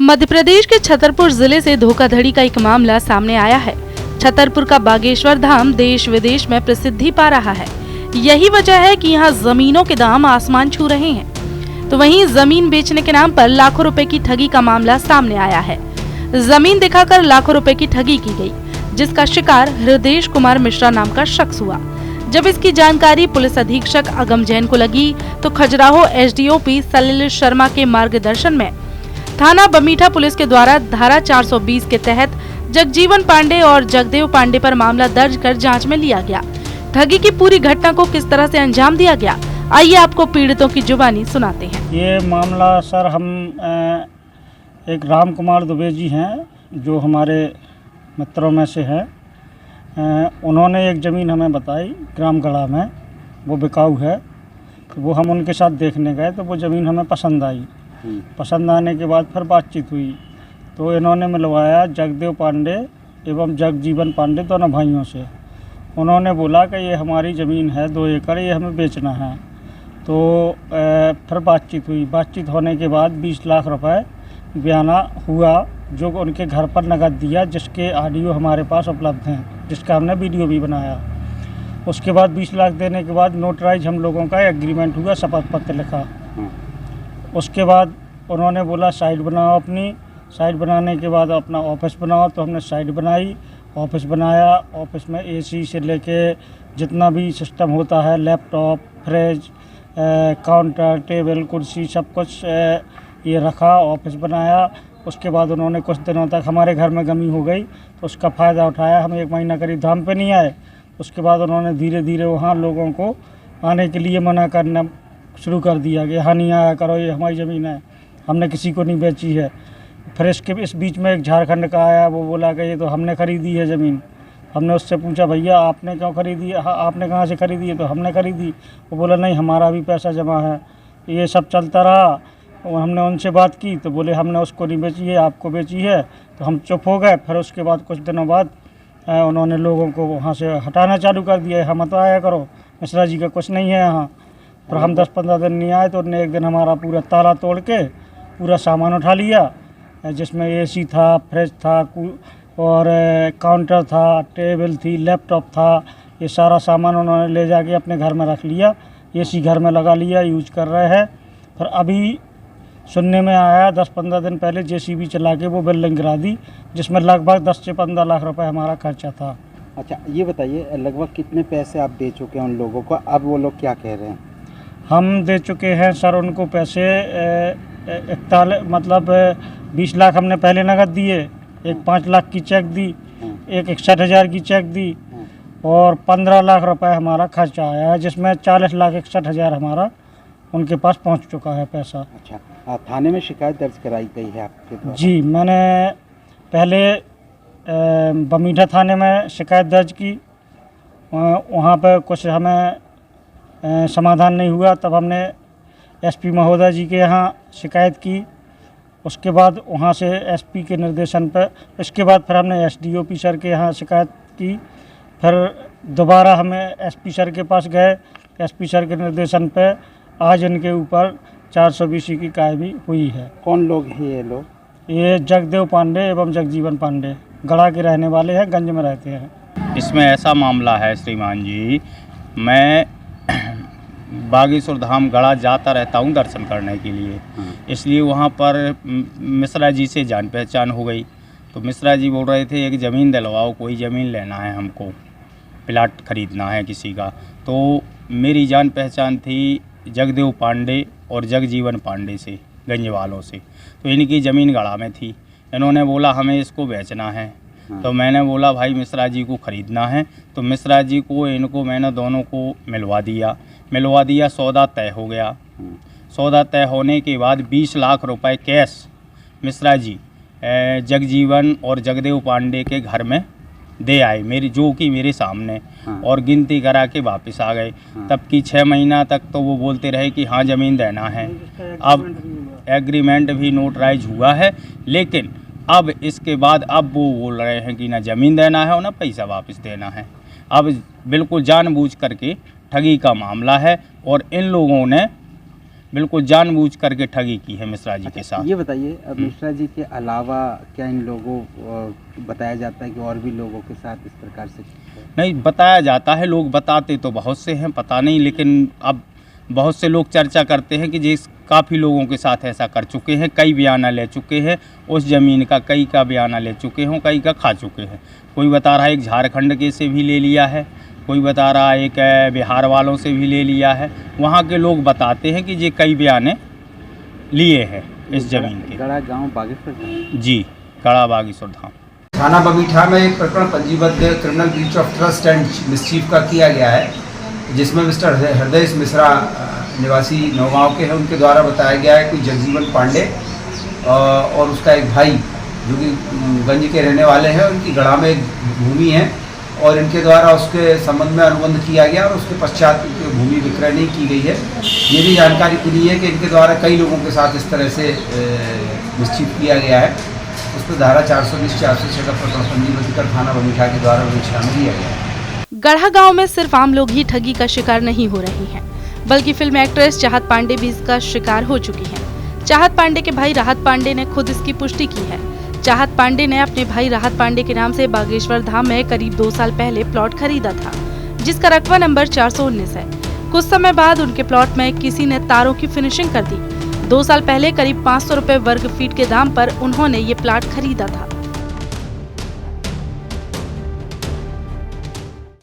मध्य प्रदेश के छतरपुर जिले से धोखाधड़ी का एक मामला सामने आया है। छतरपुर का बागेश्वर धाम देश विदेश में प्रसिद्धि पा रहा है। यही वजह है कि यहाँ जमीनों के दाम आसमान छू रहे हैं। तो वहीं जमीन बेचने के नाम पर लाखों रुपए की ठगी का मामला सामने आया है। जमीन दिखाकर लाखों रुपए की ठगी की गई, जिसका शिकार हृदय कुमार मिश्रा नाम का शख्स हुआ। जब इसकी जानकारी पुलिस अधीक्षक अगम जैन को लगी तो खजुराहो एसडीओपी सलिल शर्मा के मार्गदर्शन में थाना बमीठा पुलिस के द्वारा धारा 420 के तहत जगजीवन पांडे और जगदेव पांडे पर मामला दर्ज कर जांच में लिया गया। ठगी की पूरी घटना को किस तरह से अंजाम दिया गया, आइए आपको पीड़ितों की जुबानी सुनाते हैं। ये मामला सर, हम एक राम कुमार दुबे जी हैं जो हमारे मित्रों में से हैं। उन्होंने एक ज़मीन हमें बताई ग्रामगढ़ा में, वो बिकाऊ है। वो हम उनके साथ देखने गए तो वो ज़मीन हमें पसंद आई। पसंद आने के बाद फिर बातचीत हुई तो इन्होंने मिलवाया जगदेव पांडे एवं जगजीवन पांडे दोनों भाइयों से। उन्होंने बोला कि ये हमारी ज़मीन है 2 एकड़, ये हमें बेचना है। तो फिर बातचीत हुई। बातचीत होने के बाद 20 लाख रुपए बयाना हुआ जो उनके घर पर नकद दिया, जिसके ऑडियो हमारे पास उपलब्ध हैं, जिसका हमने वीडियो भी बनाया। उसके बाद 20 लाख देने के बाद नोटराइज हम लोगों का एग्रीमेंट हुआ, शपथ पत्र लिखा। उसके बाद उन्होंने बोला साइट बनाओ अपनी। साइट बनाने के बाद अपना ऑफिस बनाओ, तो हमने साइट बनाई, ऑफिस बनाया। ऑफिस में एसी से लेके जितना भी सिस्टम होता है, लैपटॉप, फ्रिज, काउंटर, टेबल, कुर्सी, सब कुछ ये रखा, ऑफिस बनाया। उसके बाद उन्होंने कुछ दिनों तक हमारे घर में गमी हो गई तो उसका फ़ायदा उठाया। हम 1 महीना करीब धाम पे नहीं आए। उसके बाद उन्होंने धीरे धीरे वहाँ लोगों को आने के लिए मना करना शुरू कर दिया कि यहाँ नहीं आया करो, ये हमारी ज़मीन है, हमने किसी को नहीं बेची है। फिर इस बीच में एक झारखंड का आया, वो बोला कि ये तो हमने ख़रीदी है ज़मीन। हमने उससे पूछा भैया आपने क्यों ख़रीदी है, आपने कहाँ से ख़रीदी है? तो हमने ख़रीदी। वो बोला नहीं, हमारा भी पैसा जमा है। ये सब चलता रहा और हमने उनसे बात की तो बोले हमने उसको नहीं बेची है, आपको बेची है। तो हम चुप हो गए। फिर उसके बाद कुछ दिनों बाद उन्होंने लोगों को वहाँ से हटाना चालू कर दिया। यहाँ मत आया करो, मिश्रा जी का कुछ नहीं है यहाँ। पर हम 10-15 दिन नहीं आए तो उन्होंने एक दिन हमारा पूरा ताला तोड़ के पूरा सामान उठा लिया, जिसमें एसी था, फ्रिज था और काउंटर था, टेबल थी, लैपटॉप था। ये सारा सामान उन्होंने ले जाके अपने घर में रख लिया। एसी घर में लगा लिया, यूज कर रहे हैं। फिर अभी सुनने में आया 10-15 दिन पहले जेसीबी चला के वो बिल्डिंग गिरा दी, जिसमें लगभग 10 से 15 लाख रुपए हमारा खर्चा था। अच्छा, ये बताइए लगभग कितने पैसे आप दे चुके हैं उन लोगों को? अब वो लोग क्या कह रहे हैं? हम दे चुके हैं सर उनको पैसे 20 लाख हमने पहले नकद दिए, एक 5 लाख की चेक दी, एक 61,000 की चेक दी और 15 लाख रुपए हमारा खर्चा आया है, जिसमें 40,61,000 हमारा उनके पास पहुंच चुका है पैसा। अच्छा, थाने में शिकायत दर्ज कराई गई है आपके द्वारा? जी, मैंने पहले बमीठा थाने में शिकायत दर्ज की। वहाँ पर कुछ हमें समाधान नहीं हुआ, तब हमने एसपी महोदय जी के यहाँ शिकायत की। उसके बाद वहाँ से एसपी के निर्देशन पर, इसके बाद फिर हमने एसडीओपी सर के यहाँ शिकायत की। फिर दोबारा हमें एसपी सर के पास गए। एसपी सर के निर्देशन पर आज इनके ऊपर 420 की कार्रवाई हुई है। कौन लोग हैं ये लोग? ये जगदेव पांडे एवं जगजीवन पांडे गढ़ा के रहने वाले हैं, गंज में रहते हैं। इसमें ऐसा मामला है श्रीमान जी, मैं बागेश्वर धाम गढ़ा जाता रहता हूँ दर्शन करने के लिए। इसलिए वहाँ पर मिश्रा जी से जान पहचान हो गई। तो मिश्रा जी बोल रहे थे एक ज़मीन दिलवाओ, कोई ज़मीन लेना है हमको, प्लाट ख़रीदना है किसी का। तो मेरी जान पहचान थी जगदेव पांडे और जगजीवन पांडे से, गंज वालों से। तो इनकी ज़मीन गढ़ा में थी। इन्होंने बोला हमें इसको बेचना है। तो मैंने बोला भाई मिश्रा जी को ख़रीदना है। तो मिश्रा जी को इनको मैंने दोनों को मिलवा दिया। सौदा तय हो गया। सौदा तय होने के बाद 20 लाख रुपए कैश मिश्रा जी जगजीवन और जगदेव पांडे के घर में दे आए, जो कि मेरे सामने, और गिनती करा के वापस आ गए। तब की 6 महीना तक तो वो बोलते रहे कि हाँ ज़मीन देना है। अब एग्रीमेंट भी नोटराइज हुआ है, लेकिन अब इसके बाद अब वो बोल रहे हैं कि ना ज़मीन देना है और ना पैसा वापस देना है। अब बिल्कुल जानबूझ करके ठगी का मामला है और इन लोगों ने बिल्कुल जानबूझ करके ठगी की है मिश्रा जी के साथ। ये बताइए, अब मिश्रा जी के अलावा क्या इन लोगों बताया जाता है कि और भी लोगों के साथ इस प्रकार से? नहीं बताया जाता है, लोग बताते तो बहुत से हैं, पता नहीं, लेकिन अब बहुत से लोग चर्चा करते हैं कि जिस काफ़ी लोगों के साथ ऐसा कर चुके हैं, कई बयाना ले चुके हैं उस ज़मीन का, कई का बयाना ले चुके हों, कई का खा चुके हैं। कोई बता रहा है एक झारखंड के से भी ले लिया है, कोई बता रहा है एक बिहार वालों से भी ले लिया है। वहाँ के लोग बताते हैं कि ये कई बयाने लिए हैं इस ज़मीन के। गड़ा गांव बागेश्वर जी, गड़ा बागेश्वर धाम थाना बगीठा में एक प्रकरण पंजीबद्ध criminal breach of trust and mischief का किया गया है, जिसमें मिस्टर हृदय मिश्रा निवासी नौगांव के हैं, उनके द्वारा बताया गया है कि जगजीवन पांडे और उसका एक भाई जो कि गंज के रहने वाले हैं, उनकी गढ़ा में एक भूमि है और इनके द्वारा उसके संबंध में अनुबंध किया गया और उसके पश्चात भूमि विक्रय नहीं की गई है। ये भी जानकारी मिली है कि इनके द्वारा कई लोगों के साथ इस तरह से मिसचीफ किया गया है। उस पर धारा 420 406 का प्रकरण पंजीबद्ध कर थाना बगीठा के द्वारा विचार किया गया है। गढ़ा गांव में सिर्फ आम लोग ही ठगी का शिकार नहीं हो रहे हैं, बल्कि फिल्म एक्ट्रेस चाहत पांडे भी इसका शिकार हो चुकी हैं। चाहत पांडे के भाई राहत पांडे ने खुद इसकी पुष्टि की है। चाहत पांडे ने अपने भाई राहत पांडे के नाम से बागेश्वर धाम में करीब 2 साल पहले प्लॉट खरीदा था, जिसका रकबा नंबर 419 है। कुछ समय बाद उनके प्लॉट में किसी ने तारों की फिनिशिंग कर दी। 2 साल पहले करीब 500 रुपए वर्ग फीट के दाम पर उन्होंने ये प्लॉट खरीदा था।